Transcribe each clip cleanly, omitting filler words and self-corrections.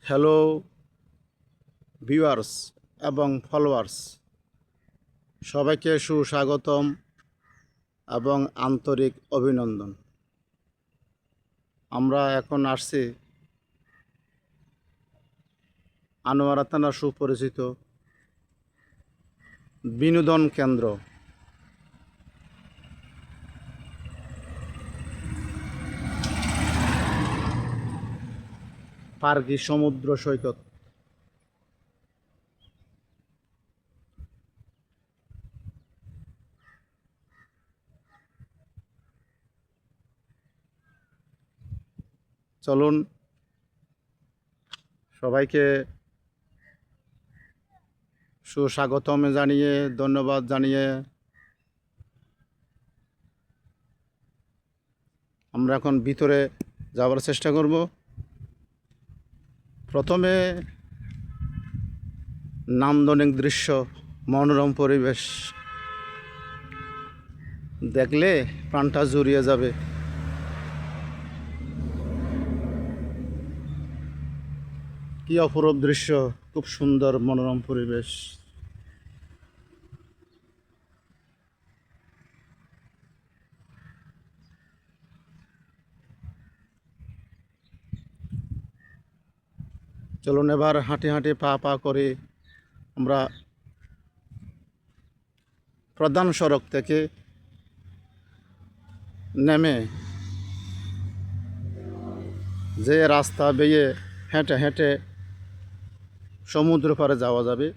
Hello viewers এবং followers, সবাইকে সুস্বাগতম এবং আন্তরিক অভিনন্দন। আমরা এখন আসছি আনোয়ারা থানা সুপরিচিত বিনোদন কেন্দ্র। পার্কি সমুদ্র সৈকত। চলুন সবাইকে সুস্বাগতম জানিয়ে, ধন্যবাদ জানিয়ে আমরা এখন ভিতরে যাওয়ার চেষ্টা করব। প্রথমে নান্দনিক দৃশ্য, মনোরম পরিবেশ দেখলে প্রাণটা জুড়িয়ে যাবে। কি অপরূপ দৃশ্য, খুব সুন্দর মনোরম পরিবেশ। চলুন এবার হাঁটি হাঁটি পা পা করে আমরা প্রধান সড়ক থেকে নেমে যে রাস্তা বেয়ে হেঁটে হেঁটে সমুদ্র পাড়ে যাওয়া যাবে,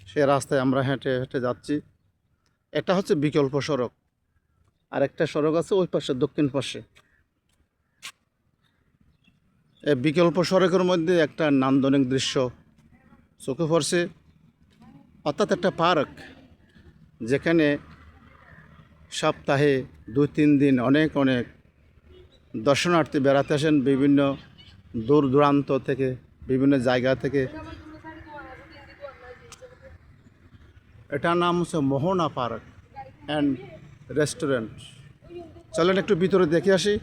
সে রাস্তায় আমরা হেঁটে হেঁটে যাচ্ছি। এটা হচ্ছে বিকল্প সড়ক, আর একটা সড়ক আছে ওই পাশে, দক্ষিণ পাশে। এই বিকল্প সড়কের মধ্যে একটা নান্দনিক দৃশ্য চোখে পড়ছে, অর্থাৎ একটা পার্ক, যেখানে সপ্তাহে 2-3 দিন অনেক অনেক দর্শনার্থী বেড়াতে আসেন বিভিন্ন দূর দূরান্ত থেকে, বিভিন্ন জায়গা থেকে। এটার নাম হচ্ছে মোহনা পার্ক অ্যান্ড রেস্টুরেন্ট। চলেন একটু ভিতরে দেখে আসি।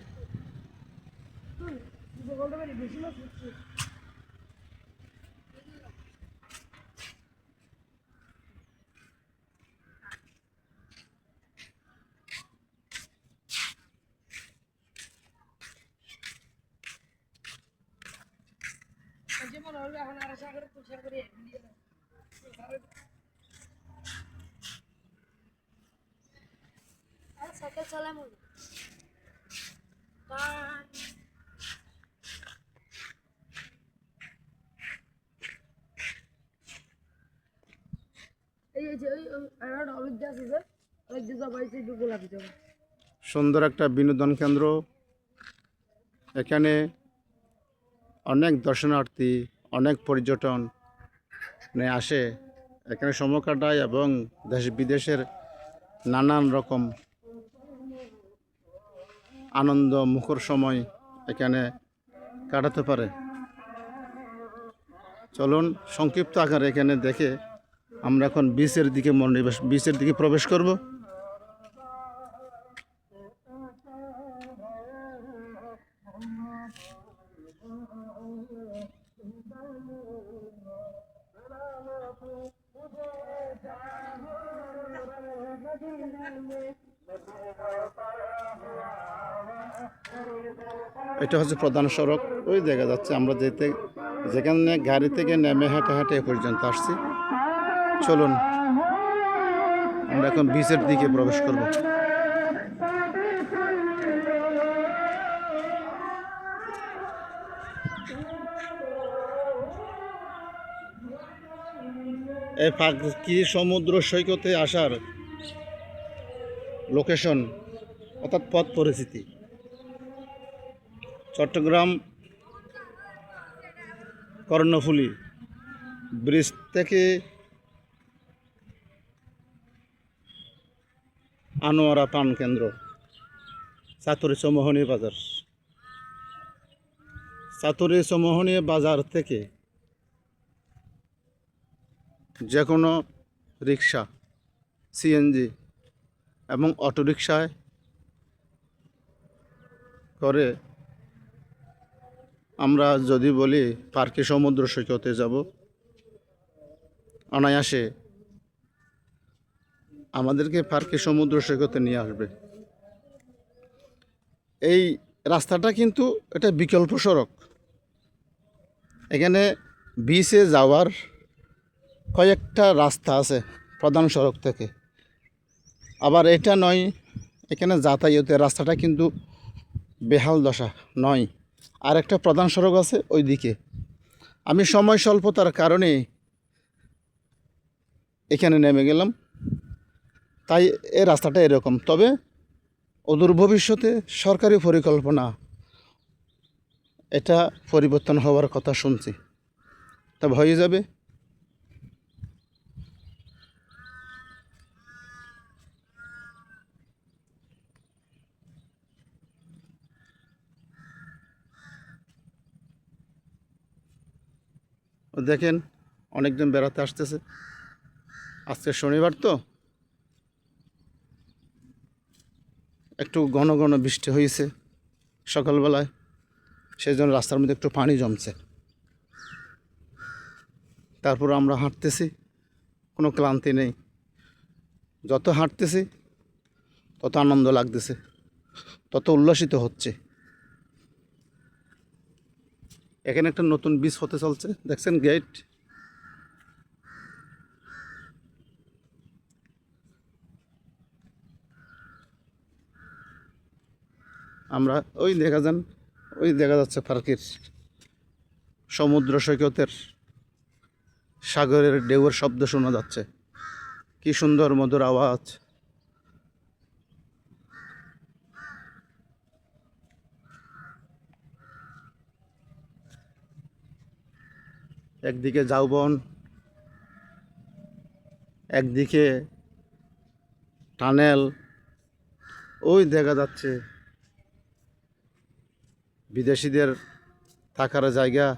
সাইকেল চালায় মনে এই যে ওই অনেক গাছ আছে, অনেক যে জবাইছে গোলাপি জবা। সুন্দর একটা বিনোদন কেন্দ্র। এখানে অনেক দর্শনার্থী, অনেক পর্যটন আসে, এখানে সময় কাটায় এবং দেশ বিদেশের নানান রকম আনন্দ মুখর সময় এখানে কাটাতে পারে। চলুন সংক্ষিপ্ত আকারে এখানে দেখে আমরা এখন বিচের দিকে প্রবেশ করব। এটা হচ্ছে প্রধান সড়ক, ওই দেখা যাচ্ছে। আমরা যেখানে গাড়ি থেকে নেমে হেঁটে হেঁটে এ পর্যন্ত আসছি। চলুন আমরা এখন বিচের দিকে প্রবেশ করব। এই কি সমুদ্র সৈকতে আসার লোকেশন, অর্থাৎ পথ পরিচিতি, চট্টগ্রাম কর্ণফুলী ব্রিজ থেকে আনোয়ারা পান কেন্দ্র, চাতুরী চৌমোহনী বাজার। চাতুরী চৌমোহনী বাজার থেকে যে কোনো রিক্সা, সিএনজি এবং অটোরিকশায় করে আমরা যদি বলি পার্কে সমুদ্র সৈকতে যাব, অনায়াসে আমাদেরকে পার্কে সমুদ্র সৈকতে নিয়ে আসবে। এই রাস্তাটা কিন্তু এটা বিকল্প সড়ক। এখানে বিচে যাওয়ার কয়েকটা রাস্তা আছে প্রধান সড়ক থেকে। আবার এটা নয়, এখানে যাতায়াতের রাস্তাটা কিন্তু বেহাল দশা নয়। আর একটা প্রধান সড়ক আছে ওই দিকে। আমি সময় স্বল্পতার কারণে এখানে নেমে গেলাম, তাই এই রাস্তাটা এরকম। তবে অদূর ভবিষ্যতে সরকারি পরিকল্পনা এটা পরিবর্তন হওয়ার কথা শুনছি, তা হয়ে যাবে। দেখেন অনেকজন বেড়াতে আসতেছে, আজকে শনিবার তো একটু ঘন ঘন বৃষ্টি হয়েছে সকালবেলায়, সেই জন্য রাস্তার মধ্যে একটু পানি জমছে। তারপর আমরা হাঁটতেছি, কোনো ক্লান্তি নেই। যত হাঁটতেছি তত আনন্দ লাগতেছে, তত উল্লাসিত হচ্ছে। এখানে একটা নতুন বীজ হতে চলছে, দেখছেন গেট। আমরা ওই দেখা যাচ্ছে পার্কের সমুদ্র সৈকতের সাগরের ঢেউয়ের শব্দ শোনা যাচ্ছে, কি সুন্দর মধুর আওয়াজ। একদিকে ঝাউবন, একদিকে টানেল, ওই দেখা যাচ্ছে বিদেশিদের থাকার জায়গা।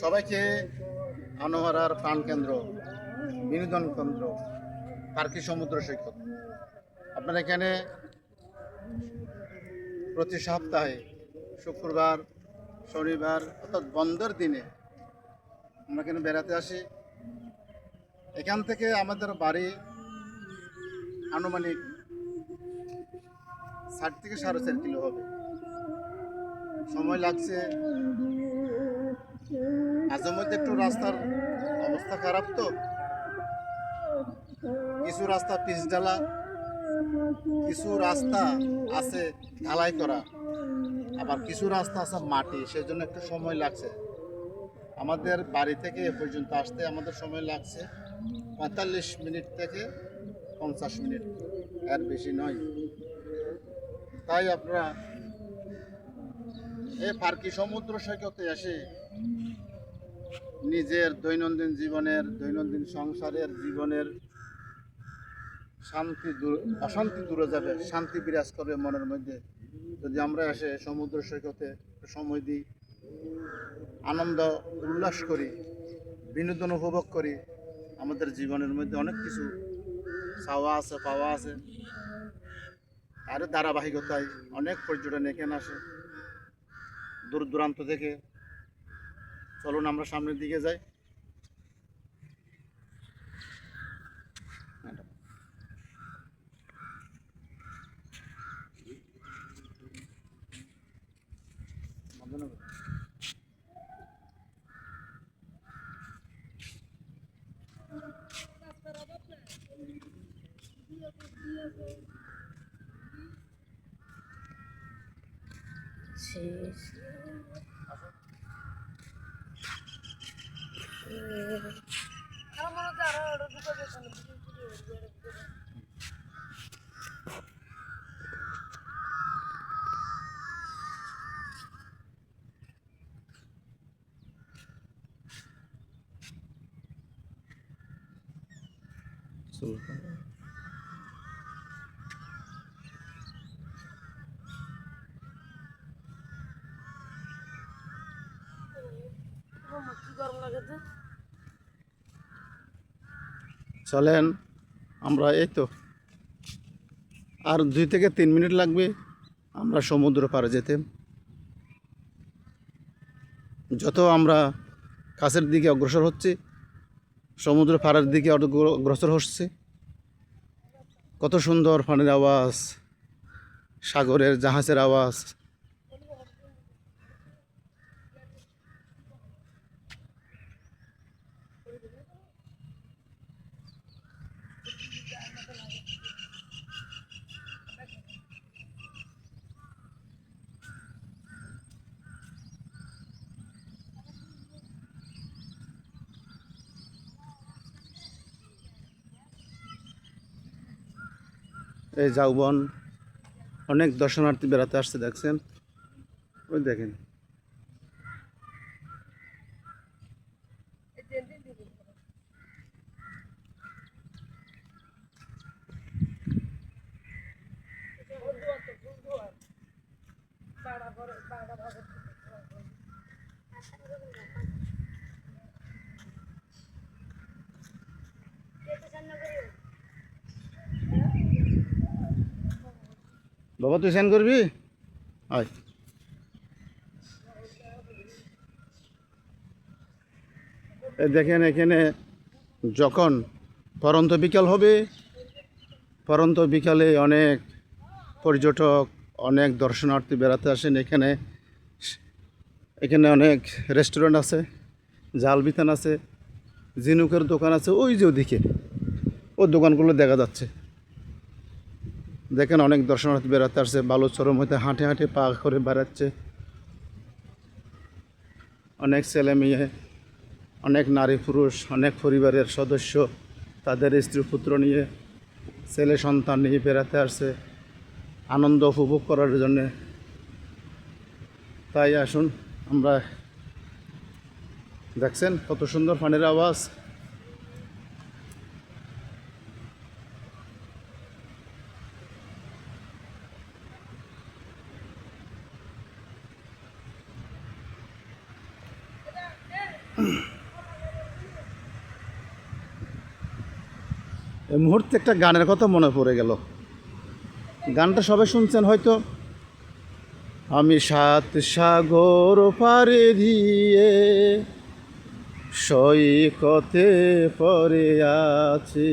সবাইকে আনোয়ারার প্রাণকেন্দ্র, বিনোদন কেন্দ্র পার্কি সমুদ্র সৈকত। আপনার এখানে প্রতি সপ্তাহে শুক্রবার, শনিবার অর্থাৎ বন্ধের দিনে আমরা এখানে বেড়াতে আসি। এখান থেকে আমাদের বাড়ি আনুমানিক 60 থেকে 4.5 কিলো হবে। সময় লাগছে, মাঝে মধ্যে একটু রাস্তার অবস্থা খারাপ, তো কিছু রাস্তা পিচ ঢালা, কিছু রাস্তা আছে ঢালাই করা, আবার কিছু রাস্তা আছে মাটি, সেজন্য একটু সময় লাগছে। আমাদের বাড়ি থেকে এ পর্যন্ত আসতে আমাদের সময় লাগছে 45 মিনিট থেকে 50 মিনিট, এর বেশি নয়। তাই আপনারা এই পার্কি সমুদ্র সৈকতে এসে নিজের দৈনন্দিন জীবনের, দৈনন্দিন সংসারের জীবনের অশান্তি দূরে যাবে, শান্তি বিরাজ করবে মনের মধ্যে। যদি আমরা এসে সমুদ্র সৈকতে সময় দিই, আনন্দ উল্লাস করি, বিনোদন উপভোগ করি, আমাদের জীবনের মধ্যে অনেক কিছু চাওয়া আছে, পাওয়া আছে। আর ধারাবাহিকতায় অনেক পর্যটন এখানে আসে দূর দূরান্ত থেকে। চলুন আমরা সামনের দিকে যাই। আমার মনে হচ্ছে আরো আরো দুটো বেতন গোসল কি গরম লাগে তো। চলেন আমরা এই তো আর 2 থেকে 3 মিনিট লাগবে আমরা সমুদ্র পাড়ে যেতে। যত আমরা কাছের দিকে অগ্রসর হচ্ছি সমুদ্র পাড়ের দিকে অগ্রসর হচ্ছে। কত সুন্দর পানির আওয়াজ, সাগরের জাহাজের আওয়াজ। এই ঝাউবন অনেক দর্শনার্থী বেড়াতে আসছে, দেখছেন? ওই দেখেন বাবা, তুই স্নান করবি? আয়। এই দেখেন এখানে যখন পরন্ত বিকাল হবে, পরন্ত বিকালে অনেক পর্যটক, অনেক দর্শনার্থী বেড়াতে আসেন এখানে। এখানে অনেক রেস্টুরেন্ট আছে, জাল বিতান আছে, ঝিনুকের দোকান আছে, ওই যে ওদিকে ওই দোকানগুলো দেখা যাচ্ছে। দেখেন অনেক দর্শনার্থী বেড়াতে আসছে, বালুচরের মধ্যে হাঁটে হাঁটে পা করে বেড়াচ্ছে। অনেক ছেলে মেয়ে, অনেক নারী পুরুষ, অনেক পরিবারের সদস্য তাদের স্ত্রী পুত্র নিয়ে, ছেলে সন্তান নিয়ে বেড়াতে আসছে আনন্দ উপভোগ করার জন্যে। তাই আসুন আমরা, দেখছেন কত সুন্দর পানির আওয়াজ। এই মুহূর্তে একটা গানের কথা মনে পড়ে গেল। গানটা সবাই শুনছেন হয়তো। আমি 7 সাগর পাড়ি দিয়ে সৈকতে পড়ে আছি,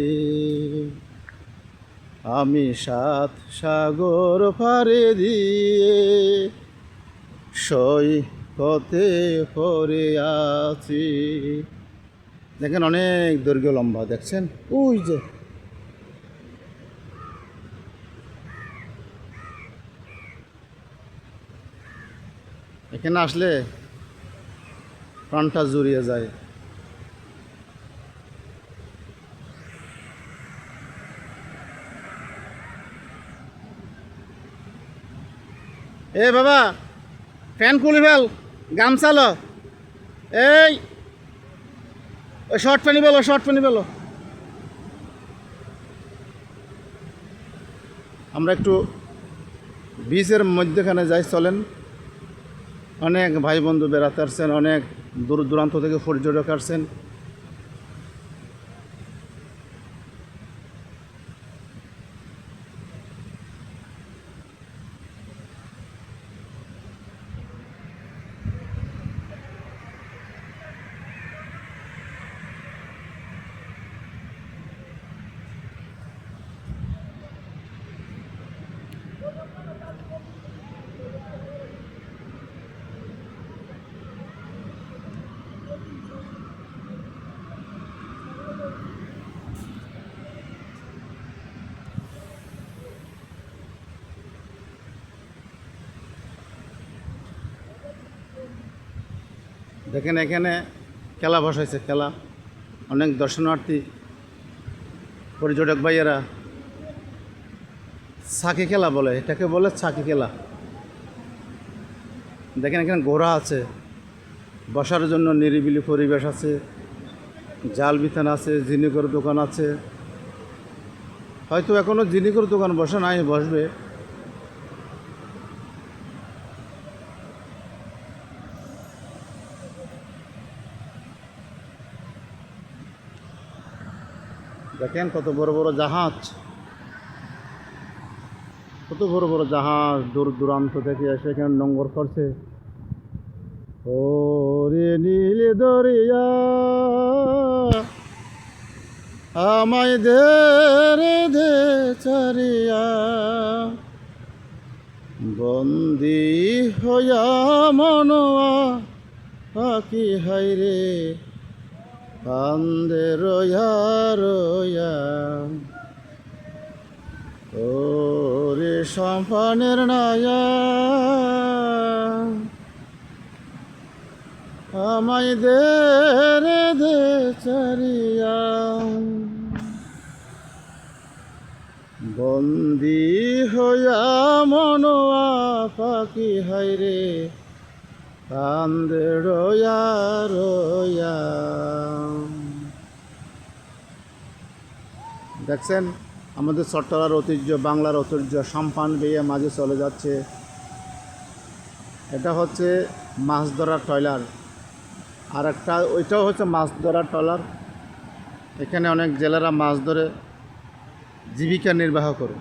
আমি 7 সাগর পাড়ি দিয়ে সৈকতে পড়ে আছি। দেখেন অনেক দৈর্ঘ্য লম্বা, দেখছেন ওই যে। এখানে আসলে প্রাণটা জুড়িয়ে যায়। এ বাবা, ফ্যান খুলে ফেল, গামছালো। এই ওই শর্ট প্যানি বেলো, শর্ট প্যানি বেলো। আমরা একটু বিচের মধ্যখানে যাই, চলেন। অনেক ভাই বন্ধু বেড়াতে আসছেন, অনেক দূর দূরান্ত থেকে পর্যটক আসছেন। দেখেন এখানে খেলা বসাইছে, খেলা। অনেক দর্শনার্থী পর্যটক ভাইয়েরা ছাকি খেলা বলে, এটাকে বলে ছাকি খেলা। দেখেন এখানে ঘোড়া আছে, বসার জন্য নিরিবিলি পরিবেশ আছে, জাল বিতান আছে, ঝিনুকের দোকান আছে, হয়তো এখনো জিনিকর দোকান বসে নাই, বসবে। দেখেন কত বড় বড় জাহাজ, কত বড় বড় জাহাজ দূর দূরান্ত থেকে এসে এখানে নোঙর করছে। ও রে নীল দরিয়া আমায় দে রে দে চারিয়া, বন্দি হইয়া মনোয়া পাখি হাইরে কান্দে রয়া রয়া। ও রে সম্পানের নায়া আমায় দে রে দে চারিয়া, বন্দি হইয়া মনোয়া পাখি হাইরে কান্দে রয়া রয়া। দেখছেন আমাদের চট্টলার ঐতিহ্য, বাংলার ঐতিহ্য সাম্পান বেয়ে মাঝে চলে যাচ্ছে। এটা হচ্ছে মাছ ধরার ট্রলার, আর একটা ওইটাও হচ্ছে মাছ ধরার ট্রলার। এখানে অনেক জেলেরা মাছ ধরে জীবিকা নির্বাহ করে।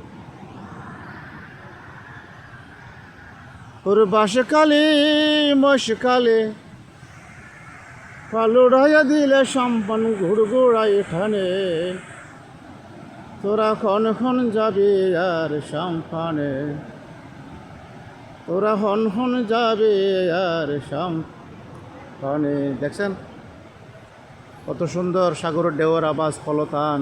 ওর বাসকালে মশকালে পালুড়াইয়া দিলে সম্পান ঘুড়ঘুড়াই ঠানে, তোরা ক্ষণ ক্ষণ যাবে আর সম্পানে, তোরা ক্ষণ ক্ষণ যাবে আর সম্পানে। দেখছেন কত সুন্দর সাগরের ঢেউয়ের আওয়াজ, ফলতান।